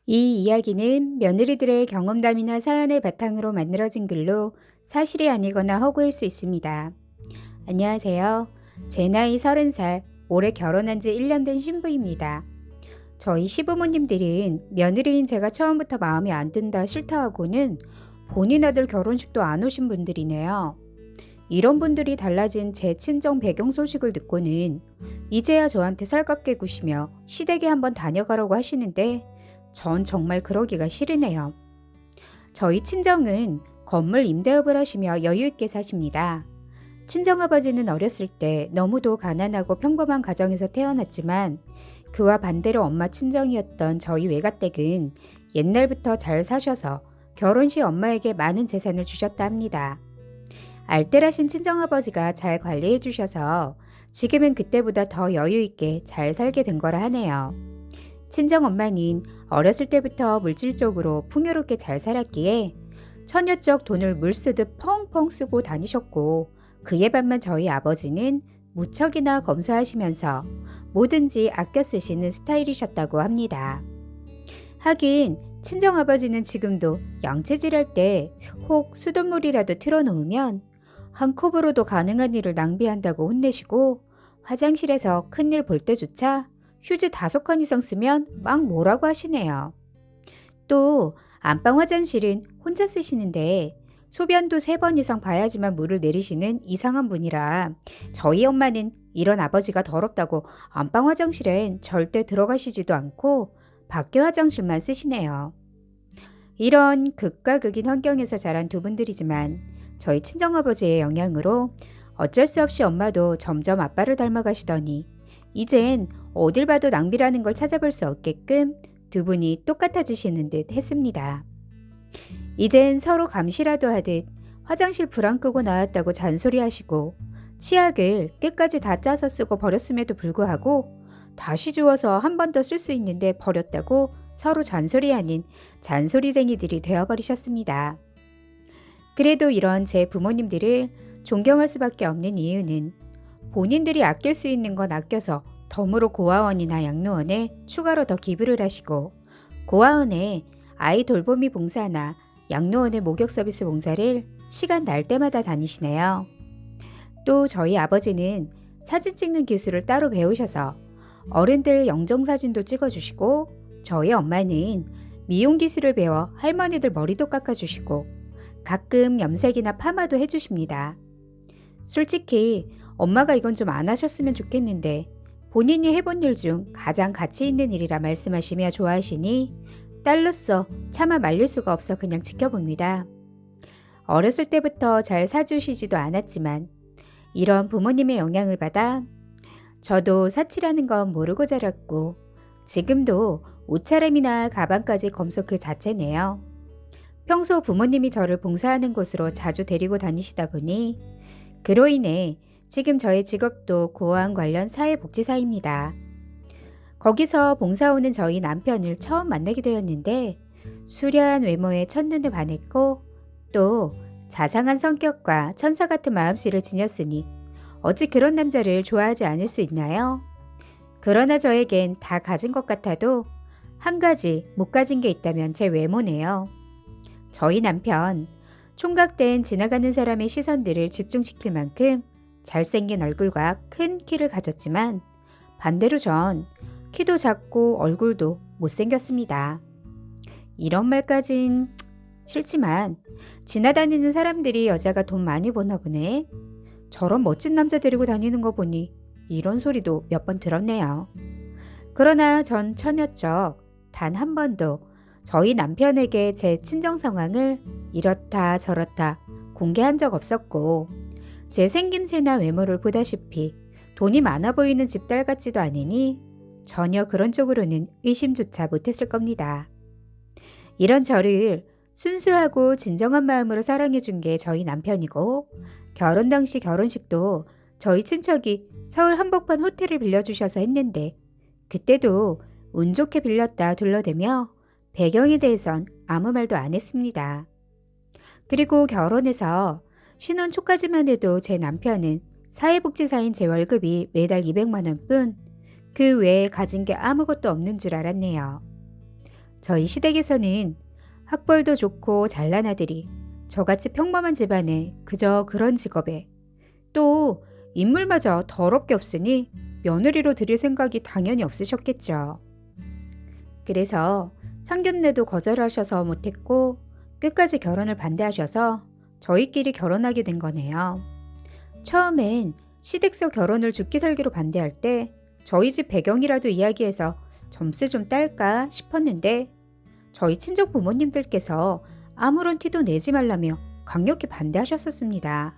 이 이야기는 며느리들의 경험담이나 사연을 바탕으로 만들어진 글로 사실이 아니거나 허구일 수 있습니다. 안녕하세요. 제 나이 30살, 올해 결혼한 지 1년 된 신부입니다. 저희 시부모님들은 며느리인 제가 처음부터 마음에 안 든다 싫다 하고는 본인 아들 결혼식도 안 오신 분들이네요. 이런 분들이 달라진 제 친정 배경 소식을 듣고는 이제야 저한테 살갑게 구시며 시댁에 한번 다녀가라고 하시는데 전 정말 그러기가 싫으네요. 저희 친정은 건물 임대업을 하시며 여유있게 사십니다. 친정아버지는 어렸을 때 너무도 가난하고 평범한 가정에서 태어났지만 그와 반대로 엄마 친정이었던 저희 외가댁은 옛날부터 잘 사셔서 결혼 시 엄마에게 많은 재산을 주셨다 합니다. 알뜰하신 친정아버지가 잘 관리해 주셔서 지금은 그때보다 더 여유있게 잘 살게 된 거라 하네요. 친정엄마는 어렸을 때부터 물질적으로 풍요롭게 잘 살았기에 처녀적 돈을 물 쓰듯 펑펑 쓰고 다니셨고 그에 반면 저희 아버지는 무척이나 검소하시면서 뭐든지 아껴 쓰시는 스타일이셨다고 합니다. 하긴 친정아버지는 지금도 양치질할 때 혹 수돗물이라도 틀어놓으면 한 컵으로도 가능한 일을 낭비한다고 혼내시고 화장실에서 큰일 볼 때조차 휴지 5칸 이상 쓰면 막 뭐라고 하시네요. 또 안방 화장실은 혼자 쓰시는데 소변도 3번 이상 봐야지만 물을 내리시는 이상한 분이라 저희 엄마는 이런 아버지가 더럽다고 안방 화장실엔 절대 들어가시지도 않고 밖에 화장실만 쓰시네요. 이런 극과 극인 환경에서 자란 두 분들이지만 저희 친정아버지의 영향으로 어쩔 수 없이 엄마도 점점 아빠를 닮아가시더니 이젠 어딜 봐도 낭비라는 걸 찾아볼 수 없게끔 두 분이 똑같아지시는 듯 했습니다. 이젠 서로 감시라도 하듯 화장실 불 안 끄고 나왔다고 잔소리하시고 치약을 끝까지 다 짜서 쓰고 버렸음에도 불구하고 다시 주워서 한 번 더 쓸 수 있는데 버렸다고 서로 잔소리하는 잔소리쟁이들이 되어버리셨습니다. 그래도 이런 제 부모님들을 존경할 수밖에 없는 이유는 본인들이 아낄 수 있는 건 아껴서 덤으로 고아원이나 양로원에 추가로 더 기부를 하시고 고아원에 아이 돌보미 봉사나 양로원의 목욕 서비스 봉사를 시간 날 때마다 다니시네요. 또 저희 아버지는 사진 찍는 기술을 따로 배우셔서 어른들 영정사진도 찍어주시고 저희 엄마는 미용 기술을 배워 할머니들 머리도 깎아주시고 가끔 염색이나 파마도 해주십니다. 솔직히 엄마가 이건 좀 안 하셨으면 좋겠는데 본인이 해본 일 중 가장 가치 있는 일이라 말씀하시며 좋아하시니 딸로서 차마 말릴 수가 없어 그냥 지켜봅니다. 어렸을 때부터 잘 사주시지도 않았지만 이런 부모님의 영향을 받아 저도 사치라는 건 모르고 자랐고 지금도 옷차림이나 가방까지 검소 그 자체네요. 평소 부모님이 저를 봉사하는 곳으로 자주 데리고 다니시다 보니 그로 인해 지금 저의 직업도 고아원 관련 사회복지사입니다. 거기서 봉사오는 저희 남편을 처음 만나게 되었는데 수려한 외모에 첫눈에 반했고 또 자상한 성격과 천사 같은 마음씨를 지녔으니 어찌 그런 남자를 좋아하지 않을 수 있나요? 그러나 저에겐 다 가진 것 같아도 한 가지 못 가진 게 있다면 제 외모네요. 저희 남편 총각된 지나가는 사람의 시선들을 집중시킬 만큼 잘생긴 얼굴과 큰 키를 가졌지만 반대로 전 키도 작고 얼굴도 못생겼습니다. 이런 말까진 싫지만 지나다니는 사람들이 여자가 돈 많이 버나 보네. 저런 멋진 남자 데리고 다니는 거 보니 이런 소리도 몇 번 들었네요. 그러나 전 처녀적 단 한 번도 저희 남편에게 제 친정 상황을 이렇다 저렇다 공개한 적 없었고 제 생김새나 외모를 보다시피 돈이 많아 보이는 집딸 같지도 않으니 전혀 그런 쪽으로는 의심조차 못했을 겁니다. 이런 저를 순수하고 진정한 마음으로 사랑해준 게 저희 남편이고 결혼 당시 결혼식도 저희 친척이 서울 한복판 호텔을 빌려주셔서 했는데 그때도 운 좋게 빌렸다 둘러대며 배경에 대해선 아무 말도 안 했습니다. 그리고 결혼해서 신혼 초까지만 해도 제 남편은 사회복지사인 제 월급이 매달 200만 원뿐 그 외에 가진 게 아무것도 없는 줄 알았네요. 저희 시댁에서는 학벌도 좋고 잘난 아들이 저같이 평범한 집안에 그저 그런 직업에 또 인물마저 더럽게 없으니 며느리로 들일 생각이 당연히 없으셨겠죠. 그래서 상견례도 거절하셔서 못했고 끝까지 결혼을 반대하셔서 저희끼리 결혼하게 된 거네요. 처음엔 시댁서 결혼을 죽기 살기로 반대할 때 저희 집 배경이라도 이야기해서 점수 좀 딸까 싶었는데 저희 친정 부모님들께서 아무런 티도 내지 말라며 강력히 반대하셨었습니다.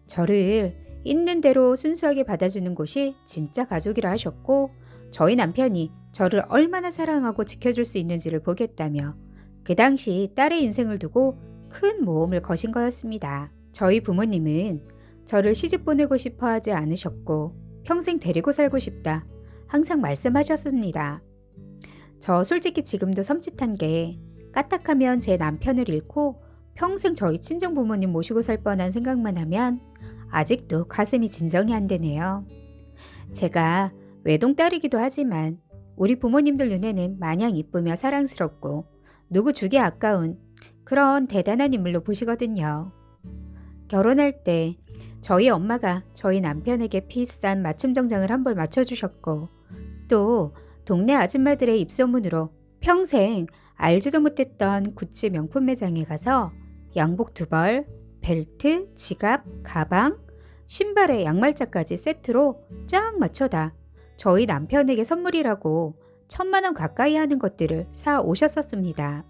저를 있는 대로 순수하게 받아주는 곳이 진짜 가족이라 하셨고 저희 남편이 저를 얼마나 사랑하고 지켜줄 수 있는지를 보겠다며 그 당시 딸의 인생을 두고 큰 모험을 거신 거였습니다. 저희 부모님은 저를 시집 보내고 싶어 하지 않으셨고 평생 데리고 살고 싶다 항상 말씀하셨습니다. 저 솔직히 지금도 섬찟한 게 까딱하면 제 남편을 잃고 평생 저희 친정 부모님 모시고 살 뻔한 생각만 하면 아직도 가슴이 진정이 안 되네요. 제가 외동딸이기도 하지만 우리 부모님들 눈에는 마냥 이쁘며 사랑스럽고 누구 주기 아까운 그런 대단한 인물로 보시거든요. 결혼할 때 저희 엄마가 저희 남편에게 비싼 맞춤 정장을 한 벌 맞춰주셨고 또 동네 아줌마들의 입소문으로 평생 알지도 못했던 구찌 명품 매장에 가서 양복 2벌, 벨트, 지갑, 가방, 신발에 양말자까지 세트로 쫙 맞춰다 저희 남편에게 선물이라고 1,000만 원 가까이 하는 것들을 사 오셨었습니다.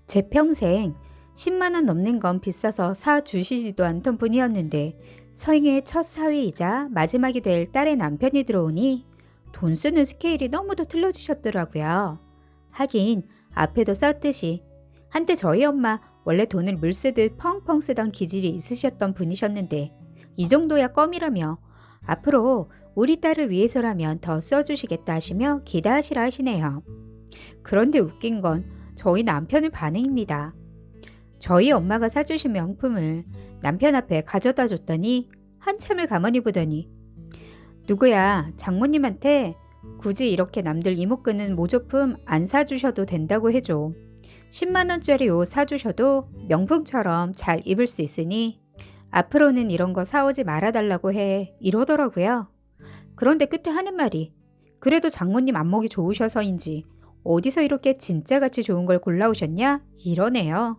제 평생 10만 원 넘는 건 비싸서 사 주시지도 않던 분이었는데 생애 첫 사위이자 마지막이 될 딸의 남편이 들어오니 돈 쓰는 스케일이 너무도 틀려지셨더라고요. 하긴 앞에도 썼듯이 한때 저희 엄마 원래 돈을 물 쓰듯 펑펑 쓰던 기질이 있으셨던 분이셨는데 이 정도야 껌이라며 앞으로 우리 딸을 위해서라면 더 써주시겠다 하시며 기대하시라 하시네요. 그런데 웃긴 건 저희 남편의 반응입니다. 저희 엄마가 사주신 명품을 남편 앞에 가져다 줬더니 한참을 가만히 보더니 누구야 장모님한테 굳이 이렇게 남들 이목 끄는 모조품 안 사주셔도 된다고 해줘. 10만 원짜리 옷 사주셔도 명품처럼 잘 입을 수 있으니 앞으로는 이런 거 사오지 말아달라고 해 이러더라고요. 그런데 끝에 하는 말이 그래도 장모님 안목이 좋으셔서인지 어디서 이렇게 진짜같이 좋은 걸 골라오셨냐 이러네요.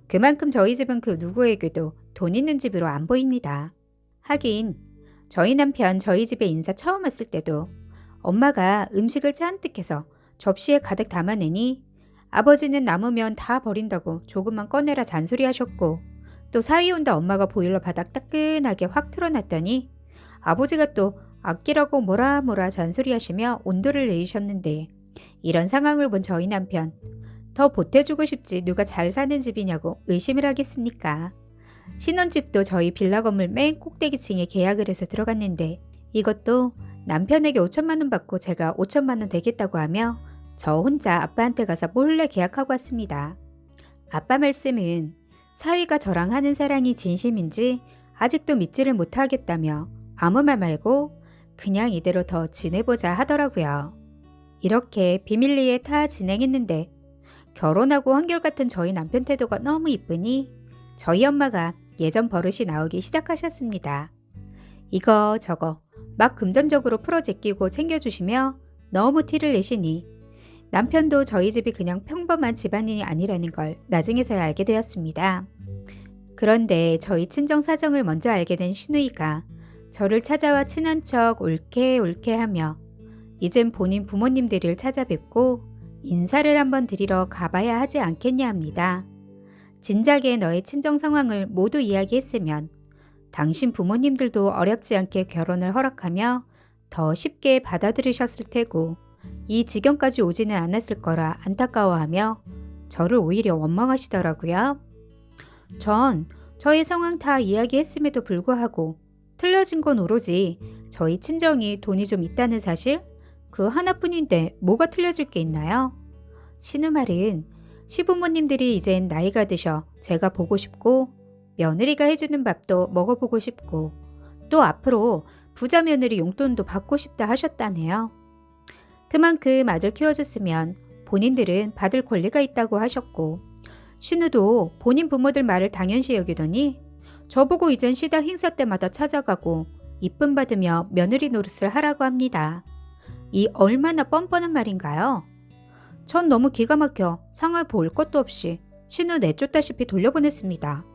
그만큼 저희 집은 그 누구에게도 돈 있는 집으로 안 보입니다. 하긴 저희 남편 저희 집에 인사 처음 왔을 때도 엄마가 음식을 잔뜩 해서 접시에 가득 담아내니 아버지는 남으면 다 버린다고 조금만 꺼내라 잔소리 하셨고 또 사위 온다 엄마가 보일러 바닥 따끈하게 확 틀어놨더니 아버지가 또 아끼라고 뭐라 잔소리 하시며 온도를 내리셨는데 이런 상황을 본 저희 남편 더 보태주고 싶지 누가 잘 사는 집이냐고 의심을 하겠습니까? 신혼집도 저희 빌라 건물 맨 꼭대기층에 계약을 해서 들어갔는데 이것도 남편에게 5천만 원 받고 제가 5천만 원 되겠다고 하며 저 혼자 아빠한테 가서 몰래 계약하고 왔습니다. 아빠 말씀은 사위가 저랑 하는 사랑이 진심인지 아직도 믿지를 못하겠다며 아무 말 말고 그냥 이대로 더 지내보자 하더라고요. 이렇게 비밀리에 다 진행했는데 결혼하고 한결같은 저희 남편 태도가 너무 이쁘니 저희 엄마가 예전 버릇이 나오기 시작하셨습니다. 이거 저거 막 금전적으로 풀어제끼고 챙겨주시며 너무 티를 내시니 남편도 저희 집이 그냥 평범한 집안이 아니라는 걸 나중에서야 알게 되었습니다. 그런데 저희 친정 사정을 먼저 알게 된 시누이가 저를 찾아와 친한 척 옳게 하며 이젠 본인 부모님들을 찾아뵙고 인사를 한번 드리러 가봐야 하지 않겠냐 합니다. 진작에 너의 친정 상황을 모두 이야기했으면 당신 부모님들도 어렵지 않게 결혼을 허락하며 더 쉽게 받아들이셨을 테고 이 지경까지 오지는 않았을 거라 안타까워하며 저를 오히려 원망하시더라고요. 전 저희 상황 다 이야기했음에도 불구하고 틀려진 건 오로지 저희 친정이 돈이 좀 있다는 사실? 그 하나뿐인데 뭐가 틀려질 게 있나요? 시누말은 시부모님들이 이젠 나이가 드셔 제가 보고 싶고 며느리가 해주는 밥도 먹어보고 싶고 또 앞으로 부자 며느리 용돈도 받고 싶다 하셨다네요. 그만큼 아들 키워줬으면 본인들은 받을 권리가 있다고 하셨고 신우도 본인 부모들 말을 당연시 여기더니 저보고 이젠 시다 행사 때마다 찾아가고 이쁨 받으며 며느리 노릇을 하라고 합니다. 이 얼마나 뻔뻔한 말인가요? 전 너무 기가 막혀 상을 볼 것도 없이 신우 내쫓다시피 돌려보냈습니다.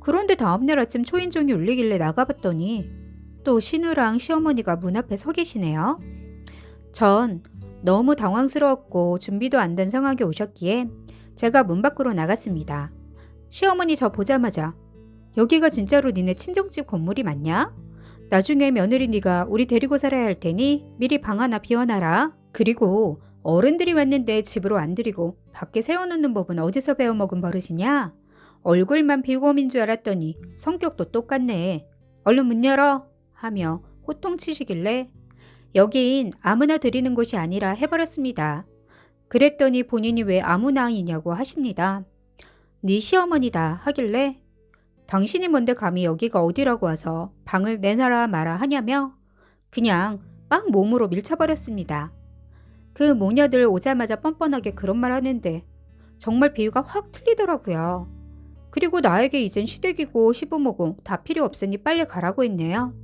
그런데 다음날 아침 초인종이 울리길래 나가봤더니 또 신우랑 시어머니가 문 앞에 서 계시네요. 전 너무 당황스러웠고 준비도 안 된 상황에 오셨기에 제가 문 밖으로 나갔습니다. 시어머니 저 보자마자 여기가 진짜로 니네 친정집 건물이 맞냐? 나중에 며느리 네가 우리 데리고 살아야 할 테니 미리 방 하나 비워놔라. 그리고 어른들이 왔는데 집으로 안 들이고 밖에 세워놓는 법은 어디서 배워먹은 버릇이냐? 얼굴만 비고민 줄 알았더니 성격도 똑같네. 얼른 문 열어 하며 호통치시길래 여긴 아무나 들이는 곳이 아니라 해버렸습니다. 그랬더니 본인이 왜 아무나이냐고 하십니다. 네 시어머니다 하길래 당신이 뭔데 감히 여기가 어디라고 와서 방을 내놔라 마라 하냐며 그냥 빵 몸으로 밀쳐버렸습니다. 그 모녀들 오자마자 뻔뻔하게 그런 말 하는데 정말 비유가 확 틀리더라고요. 그리고 나에게 이젠 시댁이고 시부모고 다 필요 없으니 빨리 가라고 했네요.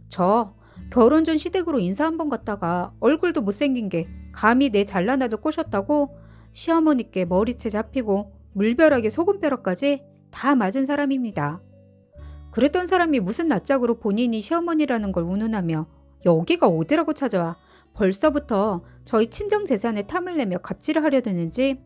저 결혼 전 시댁으로 인사 한번 갔다가 얼굴도 못생긴 게 감히 내 잘난 아들 꼬셨다고 시어머니께 머리채 잡히고 물벼락에 소금벼락까지 다 맞은 사람입니다. 그랬던 사람이 무슨 낯짝으로 본인이 시어머니라는 걸 운운하며 여기가 어디라고 찾아와 벌써부터 저희 친정 재산에 탐을 내며 갑질을 하려 드는지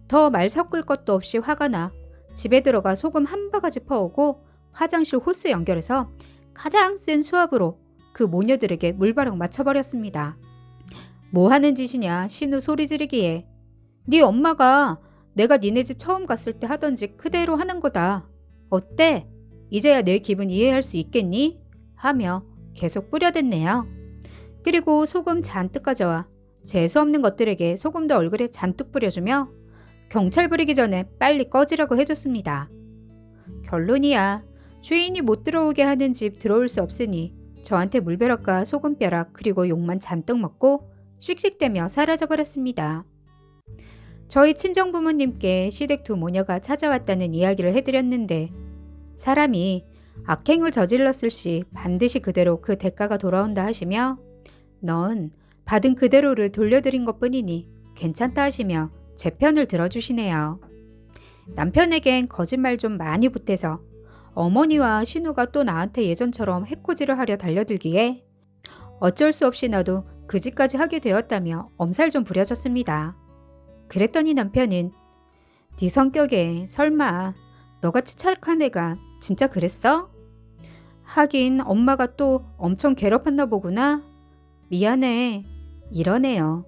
더 말 섞을 것도 없이 화가 나 집에 들어가 소금 한 바가지 퍼오고 화장실 호스 연결해서 가장 센 수압으로 그 모녀들에게 물바락 맞춰버렸습니다. 뭐 하는 짓이냐 신우 소리 지르기에 네 엄마가 내가 니네 집 처음 갔을 때 하던 짓 그대로 하는 거다. 어때? 이제야 내 기분 이해할 수 있겠니? 하며 계속 뿌려댔네요. 그리고 소금 잔뜩 가져와 재수없는 것들에게 소금도 얼굴에 잔뜩 뿌려주며 경찰 부리기 전에 빨리 꺼지라고 해줬습니다. 결론이야. 주인이 못 들어오게 하는 집 들어올 수 없으니 저한테 물벼락과 소금벼락 그리고 욕만 잔뜩 먹고 씩씩대며 사라져버렸습니다. 저희 친정부모님께 시댁 두 모녀가 찾아왔다는 이야기를 해드렸는데 사람이 악행을 저질렀을 시 반드시 그대로 그 대가가 돌아온다 하시며 넌 받은 그대로를 돌려드린 것뿐이니 괜찮다 하시며 제 편을 들어주시네요. 남편에겐 거짓말 좀 많이 보태서 어머니와 신우가 또 나한테 예전처럼 해코지를 하려 달려들기에 어쩔 수 없이 나도 그 짓까지 하게 되었다며 엄살 좀 부려졌습니다. 그랬더니 남편은 네 성격에 설마 너같이 착한 애가 진짜 그랬어? 하긴 엄마가 또 엄청 괴롭혔나 보구나. 미안해. 이러네요.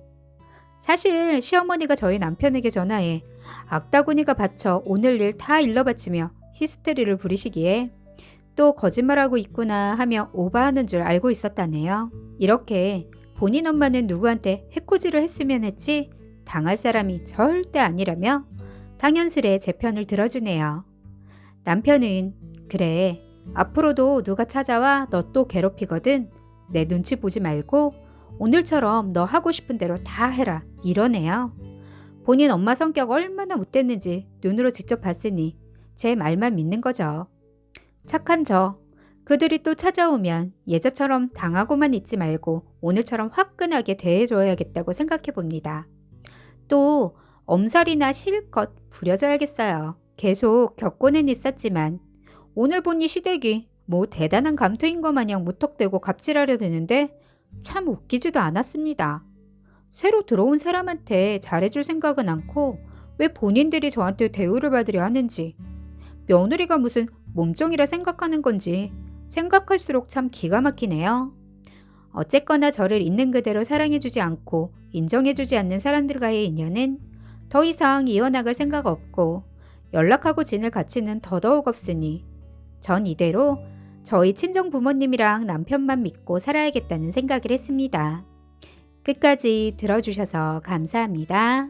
사실 시어머니가 저희 남편에게 전화해 악다구니가 바쳐 오늘 일 다 일러바치며 히스테리를 부리시기에 또 거짓말하고 있구나 하며 오바하는 줄 알고 있었다네요. 이렇게 본인 엄마는 누구한테 해코지를 했으면 했지 당할 사람이 절대 아니라며 당연스레 제 편을 들어주네요. 남편은 그래 앞으로도 누가 찾아와 너 또 괴롭히거든 내 눈치 보지 말고 오늘처럼 너 하고 싶은 대로 다 해라 이러네요. 본인 엄마 성격 얼마나 못됐는지 눈으로 직접 봤으니 제 말만 믿는 거죠. 착한 저 그들이 또 찾아오면 예전처럼 당하고만 있지 말고 오늘처럼 화끈하게 대해줘야겠다고 생각해 봅니다. 또 엄살이나 실컷 부려줘야겠어요. 계속 겪고는 있었지만 오늘 보니 시댁이 뭐 대단한 감투인 것 마냥 무턱대고 갑질하려 드는데 참 웃기지도 않았습니다. 새로 들어온 사람한테 잘해줄 생각은 않고 왜 본인들이 저한테 대우를 받으려 하는지 며느리가 무슨 몸종이라 생각하는 건지 생각할수록 참 기가 막히네요. 어쨌거나 저를 있는 그대로 사랑해주지 않고 인정해주지 않는 사람들과의 인연은 더 이상 이어나갈 생각 없고 연락하고 지낼 가치는 더더욱 없으니 전 이대로 저희 친정 부모님이랑 남편만 믿고 살아야겠다는 생각을 했습니다. 끝까지 들어주셔서 감사합니다.